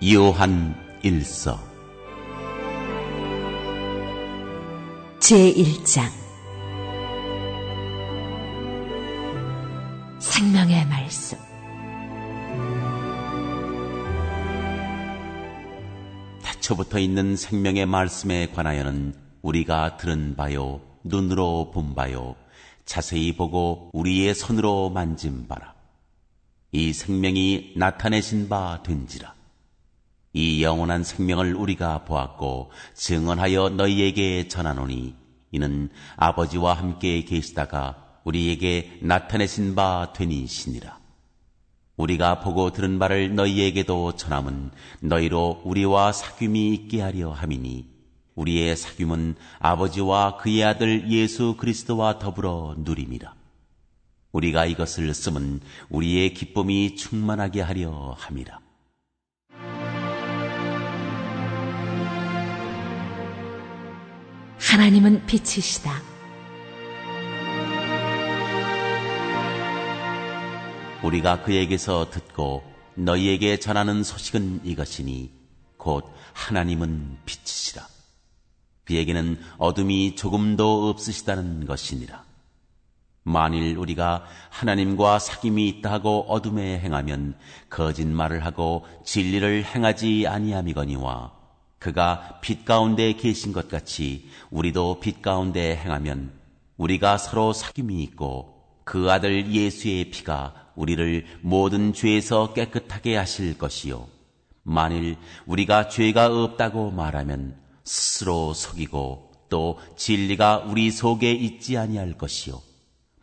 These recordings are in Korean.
요한 1서 제1장 생명의 말씀. 태초부터 있는 생명의 말씀에 관하여는 우리가 들은 바요, 눈으로 본 바요, 자세히 보고 우리의 손으로 만진 바라. 이 생명이 나타내신 바 된지라. 이 영원한 생명을 우리가 보았고 증언하여 너희에게 전하노니, 이는 아버지와 함께 계시다가 우리에게 나타내신 바 되니시니라. 우리가 보고 들은 바를 너희에게도 전함은 너희로 우리와 사귐이 있게 하려 함이니, 우리의 사귐은 아버지와 그의 아들 예수 그리스도와 더불어 누림이라. 우리가 이것을 쓰면 우리의 기쁨이 충만하게 하려 함이라. 하나님은 빛이시다. 우리가 그에게서 듣고 너희에게 전하는 소식은 이것이니, 곧 하나님은 빛이시라. 그에게는 어둠이 조금도 없으시다는 것이니라. 만일 우리가 하나님과 사귐이 있다 하고 어둠에 행하면 거짓말을 하고 진리를 행하지 아니함이거니와, 그가 빛 가운데 계신 것 같이 우리도 빛 가운데 행하면 우리가 서로 사귐이 있고, 그 아들 예수의 피가 우리를 모든 죄에서 깨끗하게 하실 것이요, 만일 우리가 죄가 없다고 말하면 스스로 속이고 또 진리가 우리 속에 있지 아니할 것이요,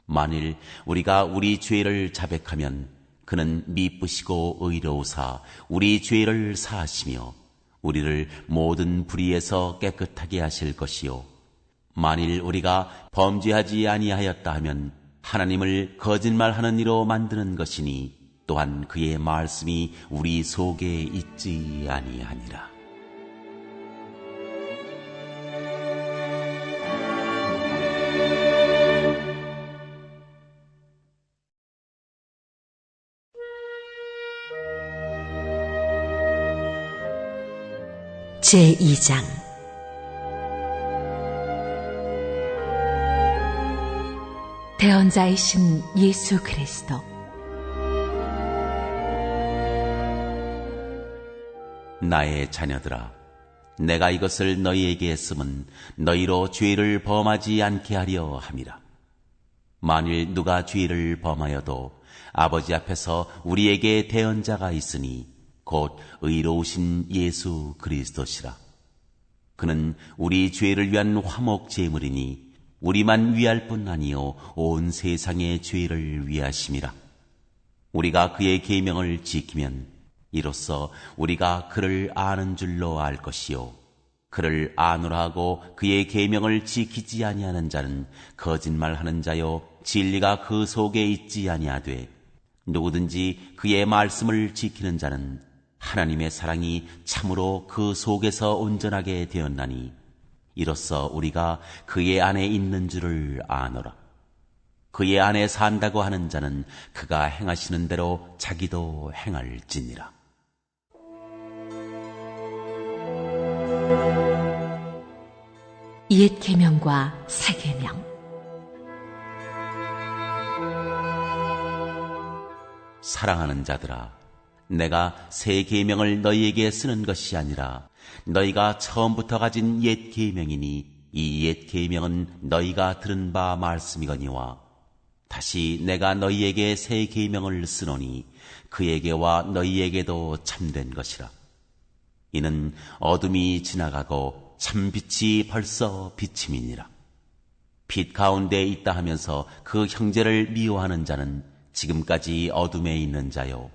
만일 우리가 우리 죄를 자백하면 그는 미쁘시고 의로우사 우리 죄를 사하시며 우리를 모든 불의에서 깨끗하게 하실 것이요, 만일 우리가 범죄하지 아니하였다 하면 하나님을 거짓말하는 이로 만드는 것이니, 또한 그의 말씀이 우리 속에 있지 아니하니라. 제2장 대언자이신 예수 그리스도, 나의 자녀들아, 내가 이것을 너희에게 쓰면 너희로 죄를 범하지 않게 하려 함이라. 만일 누가 죄를 범하여도 아버지 앞에서 우리에게 대언자가 있으니 곧 의로우신 예수 그리스도시라. 그는 우리 죄를 위한 화목 제물이니 우리만 위할 뿐 아니요 온 세상의 죄를 위하심이라. 우리가 그의 계명을 지키면 이로써 우리가 그를 아는 줄로 알 것이요, 그를 아노라 하고 그의 계명을 지키지 아니하는 자는 거짓말하는 자요 진리가 그 속에 있지 아니하되, 누구든지 그의 말씀을 지키는 자는 하나님의 사랑이 참으로 그 속에서 온전하게 되었나니, 이로써 우리가 그의 안에 있는 줄을 아노라. 그의 안에 산다고 하는 자는 그가 행하시는 대로 자기도 행할지니라. 옛 계명과 새 계명. 사랑하는 자들아, 내가 새 계명을 너희에게 쓰는 것이 아니라 너희가 처음부터 가진 옛 계명이니, 이 옛 계명은 너희가 들은 바 말씀이거니와, 다시 내가 너희에게 새 계명을 쓰노니 그에게와 너희에게도 참된 것이라. 이는 어둠이 지나가고 참빛이 벌써 비침이니라. 빛 가운데 있다 하면서 그 형제를 미워하는 자는 지금까지 어둠에 있는 자요,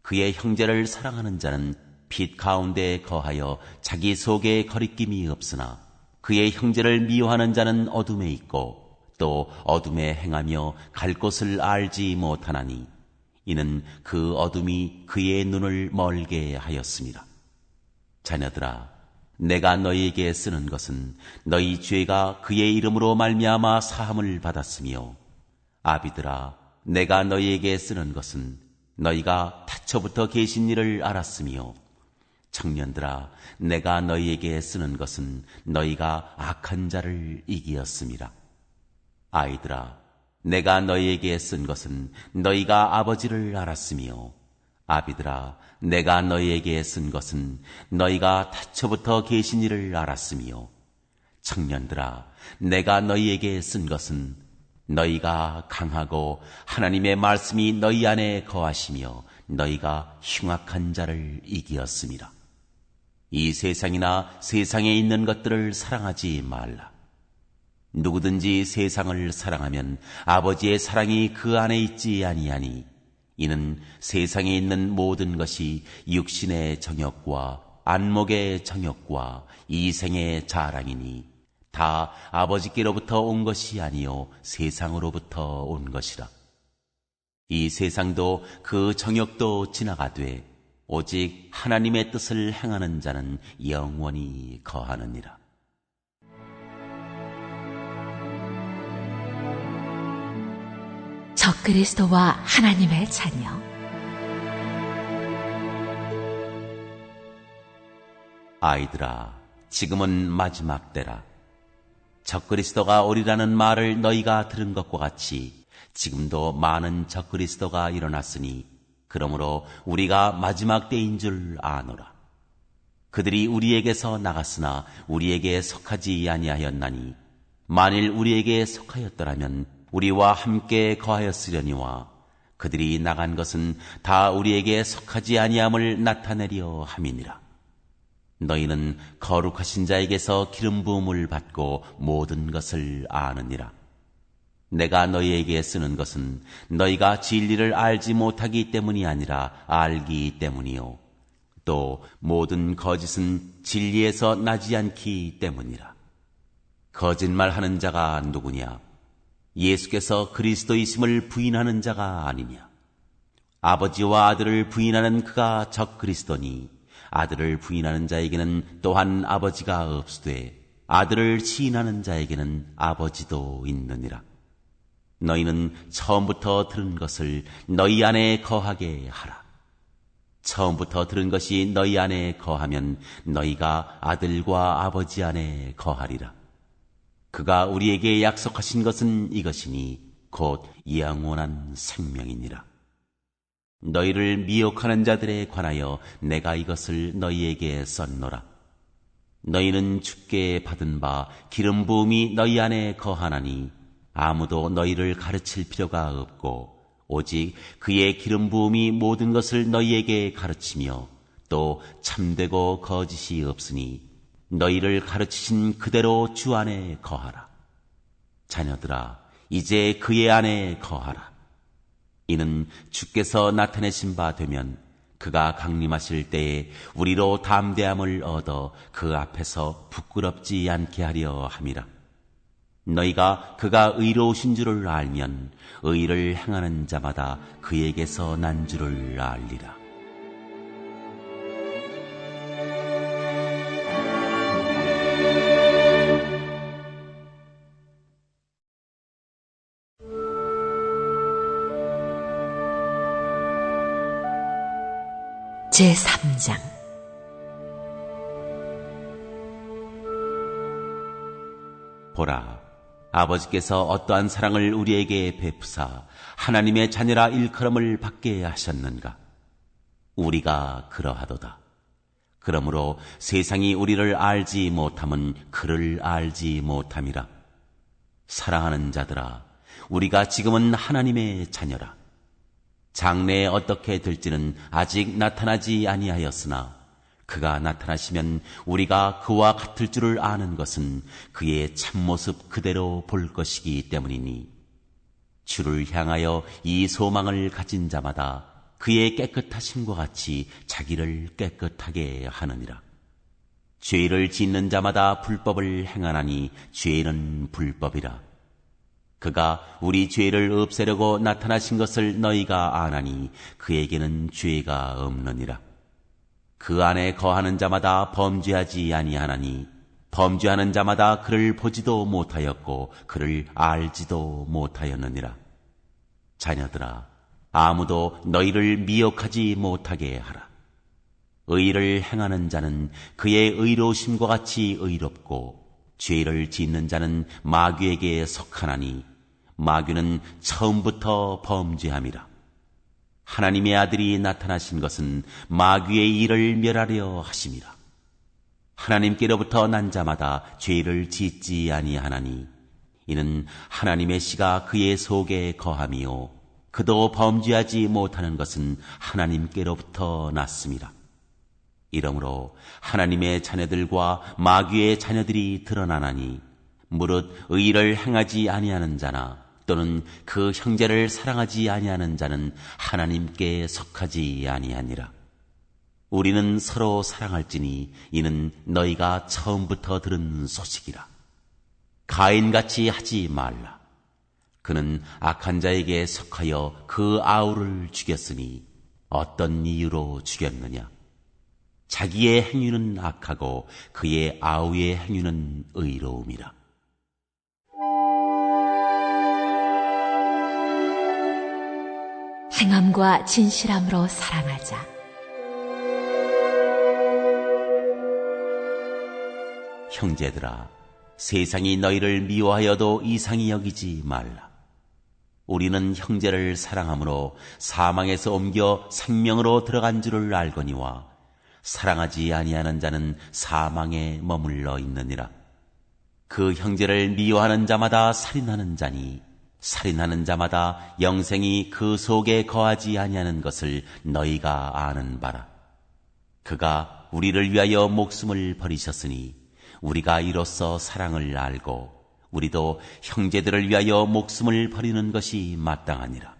그의 형제를 사랑하는 자는 빛 가운데 거하여 자기 속에 거리낌이 없으나, 그의 형제를 미워하는 자는 어둠에 있고 또 어둠에 행하며 갈 곳을 알지 못하나니, 이는 그 어둠이 그의 눈을 멀게 하였습니다. 자녀들아, 내가 너희에게 쓰는 것은 너희 죄가 그의 이름으로 말미암아 사함을 받았으며, 아비들아, 내가 너희에게 쓰는 것은 너희가 태초부터 계신 일을 알았으며 청년들아, 내가 너희에게 쓰는 것은 너희가 악한 자를 이기었음이라. 아이들아, 내가 너희에게 쓴 것은 너희가 아버지를 알았으며, 아비들아, 내가 너희에게 쓴 것은 너희가 태초부터 계신 이를 알았으며, 청년들아, 내가 너희에게 쓴 것은 너희가 강하고 하나님의 말씀이 너희 안에 거하시며 너희가 흉악한 자를 이기었음이라. 이 세상이나 세상에 있는 것들을 사랑하지 말라. 누구든지 세상을 사랑하면 아버지의 사랑이 그 안에 있지 아니하니, 이는 세상에 있는 모든 것이 육신의 정욕과 안목의 정욕과 이생의 자랑이니 다 아버지께로부터 온 것이 아니요 세상으로부터 온 것이라. 이 세상도 그 정욕도 지나가되 오직 하나님의 뜻을 행하는 자는 영원히 거하느니라. 적그리스도와 하나님의 자녀. 아이들아, 지금은 마지막 때라. 적그리스도가 오리라는 말을 너희가 들은 것과 같이 지금도 많은 적그리스도가 일어났으니, 그러므로 우리가 마지막 때인 줄 아노라. 그들이 우리에게서 나갔으나 우리에게 속하지 아니하였나니, 만일 우리에게 속하였더라면 우리와 함께 거하였으려니와, 그들이 나간 것은 다 우리에게 속하지 아니함을 나타내려 함이니라. 너희는 거룩하신 자에게서 기름 부음을 받고 모든 것을 아느니라. 내가 너희에게 쓰는 것은 너희가 진리를 알지 못하기 때문이 아니라 알기 때문이요, 또 모든 거짓은 진리에서 나지 않기 때문이라. 거짓말하는 자가 누구냐? 예수께서 그리스도이심을 부인하는 자가 아니냐? 아버지와 아들을 부인하는 그가 적그리스도니, 아들을 부인하는 자에게는 또한 아버지가 없으되 아들을 시인하는 자에게는 아버지도 있느니라. 너희는 처음부터 들은 것을 너희 안에 거하게 하라. 처음부터 들은 것이 너희 안에 거하면 너희가 아들과 아버지 안에 거하리라. 그가 우리에게 약속하신 것은 이것이니 곧 영원한 생명이니라. 너희를 미혹하는 자들에 관하여 내가 이것을 너희에게 썼노라. 너희는 주께 받은 바 기름 부음이 너희 안에 거하나니 아무도 너희를 가르칠 필요가 없고 오직 그의 기름 부음이 모든 것을 너희에게 가르치며 또 참되고 거짓이 없으니 너희를 가르치신 그대로 주 안에 거하라. 자녀들아, 이제 그의 안에 거하라. 이는 주께서 나타내신 바 되면 그가 강림하실 때에 우리로 담대함을 얻어 그 앞에서 부끄럽지 않게 하려 함이라. 너희가 그가 의로우신 줄을 알면 의를 행하는 자마다 그에게서 난 줄을 알리라. 제3장. 보라, 아버지께서 어떠한 사랑을 우리에게 베푸사 하나님의 자녀라 일컬음을 받게 하셨는가? 우리가 그러하도다. 그러므로 세상이 우리를 알지 못함은 그를 알지 못함이라. 사랑하는 자들아, 우리가 지금은 하나님의 자녀라. 장래에 어떻게 될지는 아직 나타나지 아니하였으나 그가 나타나시면 우리가 그와 같을 줄을 아는 것은 그의 참모습 그대로 볼 것이기 때문이니, 주를 향하여 이 소망을 가진 자마다 그의 깨끗하심과 같이 자기를 깨끗하게 하느니라. 죄를 짓는 자마다 불법을 행하나니 죄는 불법이라. 그가 우리 죄를 없애려고 나타나신 것을 너희가 아나니 그에게는 죄가 없느니라. 그 안에 거하는 자마다 범죄하지 아니하나니 범죄하는 자마다 그를 보지도 못하였고 그를 알지도 못하였느니라. 자녀들아, 아무도 너희를 미혹하지 못하게 하라. 의를 행하는 자는 그의 의로우심과 같이 의롭고 죄를 짓는 자는 마귀에게 속하나니 마귀는 처음부터 범죄함이라. 하나님의 아들이 나타나신 것은 마귀의 일을 멸하려 하심이라. 하나님께로부터 난 자마다 죄를 짓지 아니하나니 이는 하나님의 씨가 그의 속에 거함이요 그도 범죄하지 못하는 것은 하나님께로부터 났음이라. 이러므로 하나님의 자녀들과 마귀의 자녀들이 드러나나니 무릇 의를 행하지 아니하는 자나 또는 그 형제를 사랑하지 아니하는 자는 하나님께 속하지 아니하니라. 우리는 서로 사랑할지니 이는 너희가 처음부터 들은 소식이라. 가인같이 하지 말라. 그는 악한 자에게 속하여 그 아우를 죽였으니 어떤 이유로 죽였느냐? 자기의 행위는 악하고 그의 아우의 행위는 의로움이라. 행함과 진실함으로 사랑하자. 형제들아, 세상이 너희를 미워하여도 이상히 여기지 말라. 우리는 형제를 사랑함으로 사망에서 옮겨 생명으로 들어간 줄을 알거니와 사랑하지 아니하는 자는 사망에 머물러 있느니라. 그 형제를 미워하는 자마다 살인하는 자니 살인하는 자마다 영생이 그 속에 거하지 아니하는 것을 너희가 아는 바라. 그가 우리를 위하여 목숨을 버리셨으니 우리가 이로써 사랑을 알고 우리도 형제들을 위하여 목숨을 버리는 것이 마땅하니라.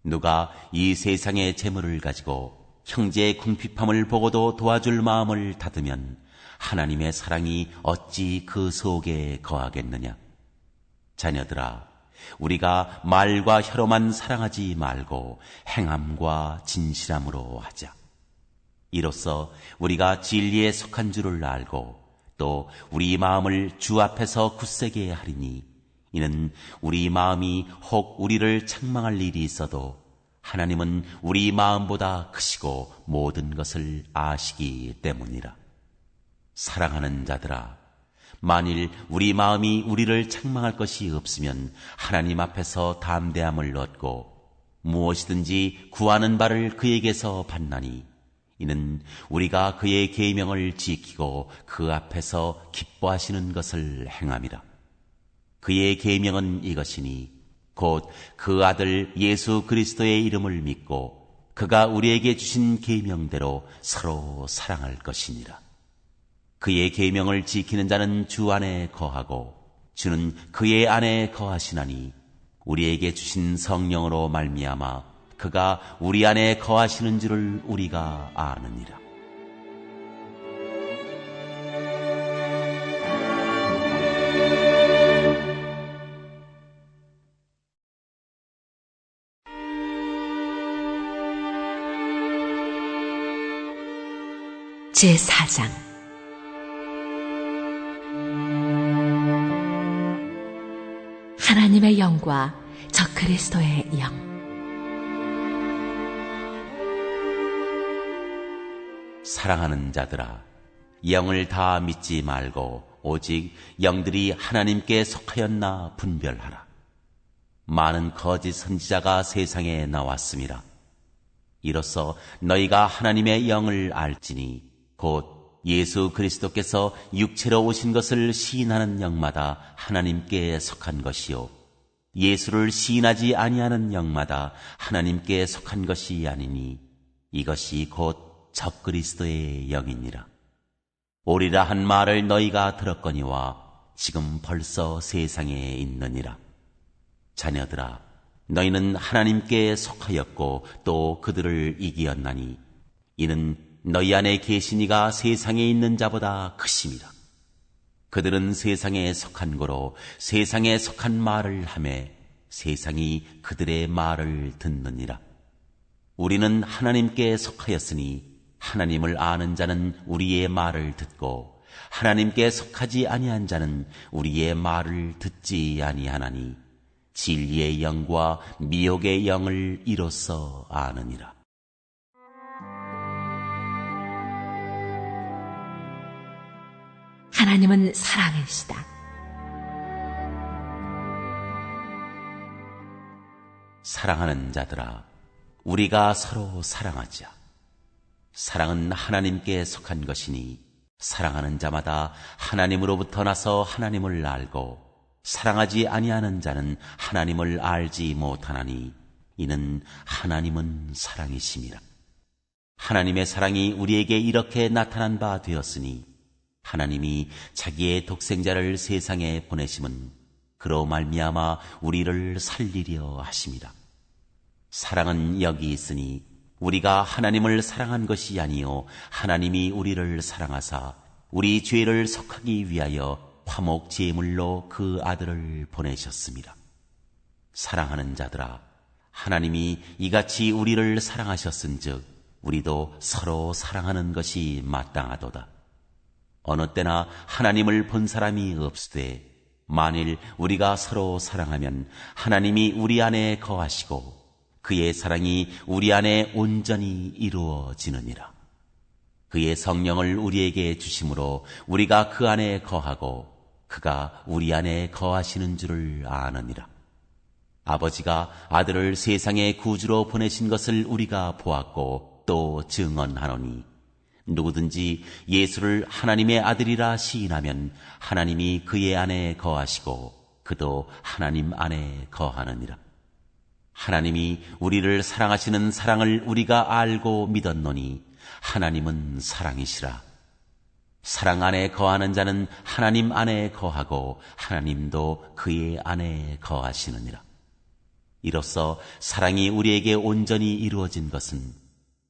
누가 이 세상의 재물을 가지고 형제의 궁핍함을 보고도 도와줄 마음을 닫으면 하나님의 사랑이 어찌 그 속에 거하겠느냐. 자녀들아, 우리가 말과 혀로만 사랑하지 말고 행함과 진실함으로 하자. 이로써 우리가 진리에 속한 줄을 알고 또 우리 마음을 주 앞에서 굳세게 하리니 이는 우리 마음이 혹 우리를 책망할 일이 있어도 하나님은 우리 마음보다 크시고 모든 것을 아시기 때문이라. 사랑하는 자들아, 만일 우리 마음이 우리를 책망할 것이 없으면 하나님 앞에서 담대함을 얻고 무엇이든지 구하는 바를 그에게서 받나니 이는 우리가 그의 계명을 지키고 그 앞에서 기뻐하시는 것을 행함이라. 그의 계명은 이것이니 곧 그 아들 예수 그리스도의 이름을 믿고 그가 우리에게 주신 계명대로 서로 사랑할 것이니라. 그의 계명을 지키는 자는 주 안에 거하고 주는 그의 안에 거하시나니 우리에게 주신 성령으로 말미암아 그가 우리 안에 거하시는 줄을 우리가 아느니라. 제4장 하나님의 영과 적 그리스도의 영. 사랑하는 자들아, 영을 다 믿지 말고 오직 영들이 하나님께 속하였나 분별하라. 많은 거짓 선지자가 세상에 나왔습니다. 이로써 너희가 하나님의 영을 알지니 곧 예수 그리스도께서 육체로 오신 것을 시인하는 영마다 하나님께 속한 것이요 예수를 시인하지 아니하는 영마다 하나님께 속한 것이 아니니 이것이 곧 적 그리스도의 영이니라. 오리라 한 말을 너희가 들었거니와 지금 벌써 세상에 있느니라. 자녀들아, 너희는 하나님께 속하였고 또 그들을 이기었나니 이는 너희 안에 계신 이가 세상에 있는 자보다 크심이라. 그들은 세상에 속한 고로 세상에 속한 말을 하매 세상이 그들의 말을 듣느니라. 우리는 하나님께 속하였으니 하나님을 아는 자는 우리의 말을 듣고 하나님께 속하지 아니한 자는 우리의 말을 듣지 아니하나니 진리의 영과 미혹의 영을 이로써 아느니라. 하나님은 사랑이시다. 사랑하는 자들아, 우리가 서로 사랑하자. 사랑은 하나님께 속한 것이니 사랑하는 자마다 하나님으로부터 나서 하나님을 알고 사랑하지 아니하는 자는 하나님을 알지 못하나니 이는 하나님은 사랑이심이라. 하나님의 사랑이 우리에게 이렇게 나타난 바 되었으니 하나님이 자기의 독생자를 세상에 보내심은 그로 말미암아 우리를 살리려 하심이라. 사랑은 여기 있으니 우리가 하나님을 사랑한 것이 아니요 하나님이 우리를 사랑하사 우리 죄를 속하기 위하여 화목 제물로 그 아들을 보내셨습니다. 사랑하는 자들아, 하나님이 이같이 우리를 사랑하셨은즉 우리도 서로 사랑하는 것이 마땅하도다. 어느 때나 하나님을 본 사람이 없으되 만일 우리가 서로 사랑하면 하나님이 우리 안에 거하시고 그의 사랑이 우리 안에 온전히 이루어지느니라. 그의 성령을 우리에게 주심으로 우리가 그 안에 거하고 그가 우리 안에 거하시는 줄을 아느니라. 아버지가 아들을 세상의 구주로 보내신 것을 우리가 보았고 또 증언하노니 누구든지 예수를 하나님의 아들이라 시인하면 하나님이 그의 안에 거하시고 그도 하나님 안에 거하느니라. 하나님이 우리를 사랑하시는 사랑을 우리가 알고 믿었노니 하나님은 사랑이시라. 사랑 안에 거하는 자는 하나님 안에 거하고 하나님도 그의 안에 거하시느니라. 이로써 사랑이 우리에게 온전히 이루어진 것은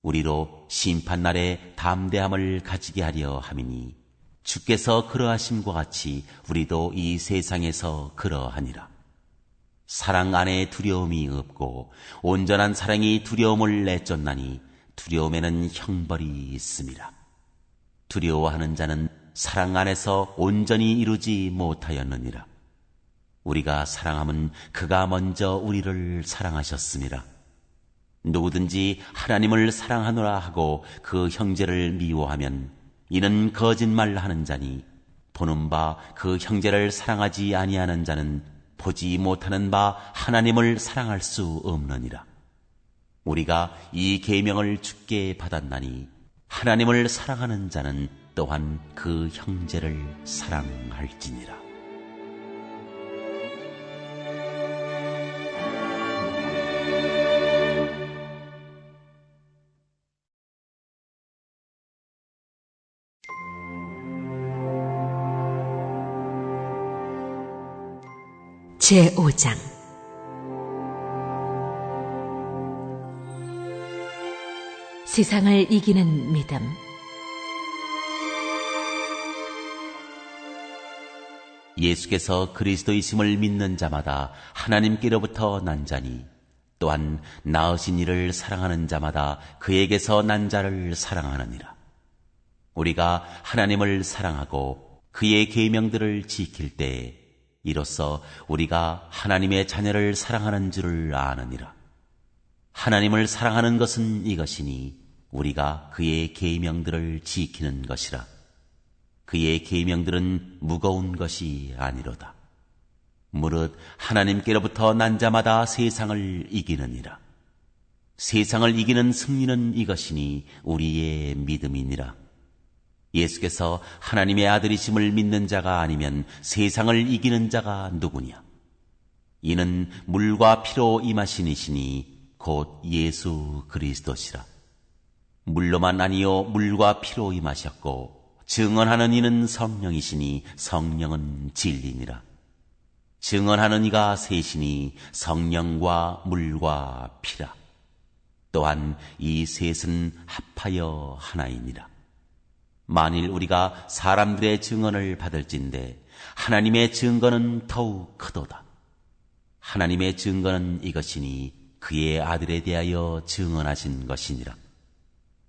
우리로 심판날에 담대함을 가지게 하려 함이니 주께서 그러하심과 같이 우리도 이 세상에서 그러하니라. 사랑 안에 두려움이 없고 온전한 사랑이 두려움을 내쫓나니 두려움에는 형벌이 있음이라. 두려워하는 자는 사랑 안에서 온전히 이루지 못하였느니라. 우리가 사랑함은 그가 먼저 우리를 사랑하셨음이라. 누구든지 하나님을 사랑하노라 하고 그 형제를 미워하면 이는 거짓말하는 자니 보는 바 그 형제를 사랑하지 아니하는 자는 보지 못하는 바 하나님을 사랑할 수 없느니라. 우리가 이 계명을 주께 받았나니 하나님을 사랑하는 자는 또한 그 형제를 사랑할지니라. 제5장 세상을 이기는 믿음. 예수께서 그리스도이심을 믿는 자마다 하나님께로부터 난 자니 또한 낳으신 이를 사랑하는 자마다 그에게서 난 자를 사랑하느니라. 우리가 하나님을 사랑하고 그의 계명들을 지킬 때에 이로써 우리가 하나님의 자녀를 사랑하는 줄을 아느니라. 하나님을 사랑하는 것은 이것이니 우리가 그의 계명들을 지키는 것이라. 그의 계명들은 무거운 것이 아니로다. 무릇 하나님께로부터 난 자마다 세상을 이기느니라. 세상을 이기는 승리는 이것이니 우리의 믿음이니라. 예수께서 하나님의 아들이심을 믿는 자가 아니면 세상을 이기는 자가 누구냐? 이는 물과 피로 임하신 이시니 곧 예수 그리스도시라. 물로만 아니요 물과 피로 임하셨고 증언하는 이는 성령이시니 성령은 진리니라. 증언하는 이가 셋이니 성령과 물과 피라. 또한 이 셋은 합하여 하나이니라. 만일 우리가 사람들의 증언을 받을진대 하나님의 증거는 더욱 크도다. 하나님의 증거는 이것이니 그의 아들에 대하여 증언하신 것이니라.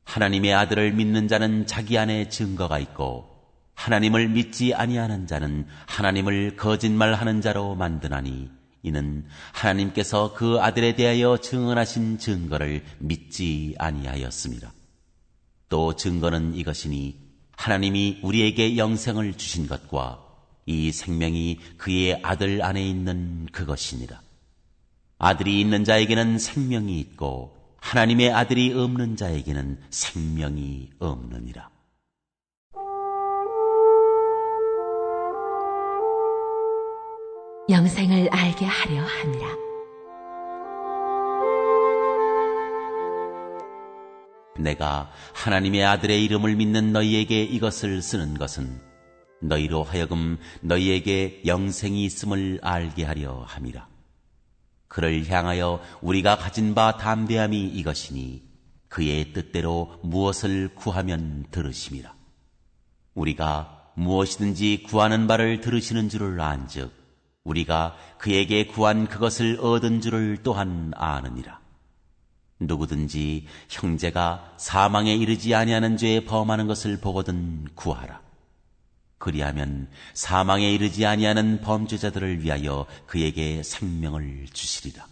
하나님의 아들을 믿는 자는 자기 안에 증거가 있고 하나님을 믿지 아니하는 자는 하나님을 거짓말하는 자로 만드나니 이는 하나님께서 그 아들에 대하여 증언하신 증거를 믿지 아니하였습니다. 또 증거는 이것이니 하나님이 우리에게 영생을 주신 것과 이 생명이 그의 아들 안에 있는 그것이니라. 아들이 있는 자에게는 생명이 있고 하나님의 아들이 없는 자에게는 생명이 없느니라. 영생을 알게 하려 함이라. 내가 하나님의 아들의 이름을 믿는 너희에게 이것을 쓰는 것은 너희로 하여금 너희에게 영생이 있음을 알게 하려 함이라. 그를 향하여 우리가 가진 바 담대함이 이것이니 그의 뜻대로 무엇을 구하면 들으심이라. 우리가 무엇이든지 구하는 바를 들으시는 줄을 안즉 우리가 그에게 구한 그것을 얻은 줄을 또한 아느니라. 누구든지 형제가 사망에 이르지 아니하는 죄에 범하는 것을 보거든 구하라. 그리하면 사망에 이르지 아니하는 범죄자들을 위하여 그에게 생명을 주시리라.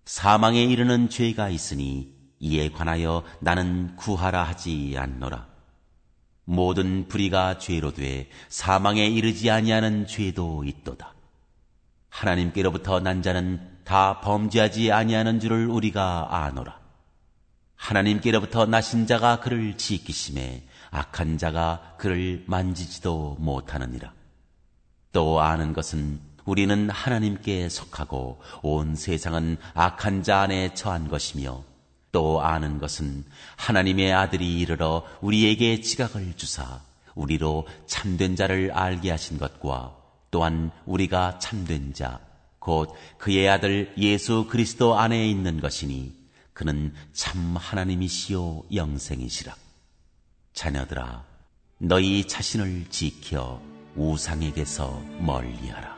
사망에 이르는 죄가 있으니 이에 관하여 나는 구하라 하지 않노라. 모든 불의가 죄로 돼 사망에 이르지 아니하는 죄도 있도다. 하나님께로부터 난 자는 다 범죄하지 아니하는 줄을 우리가 아노라. 하나님께로부터 나신 자가 그를 지키심에 악한 자가 그를 만지지도 못하느니라. 또 아는 것은 우리는 하나님께 속하고 온 세상은 악한 자 안에 처한 것이며 또 아는 것은 하나님의 아들이 이르러 우리에게 지각을 주사 우리로 참된 자를 알게 하신 것과 또한 우리가 참된 자 곧 그의 아들 예수 그리스도 안에 있는 것이니 그는 참 하나님이시요 영생이시라. 자녀들아, 너희 자신을 지켜 우상에게서 멀리하라.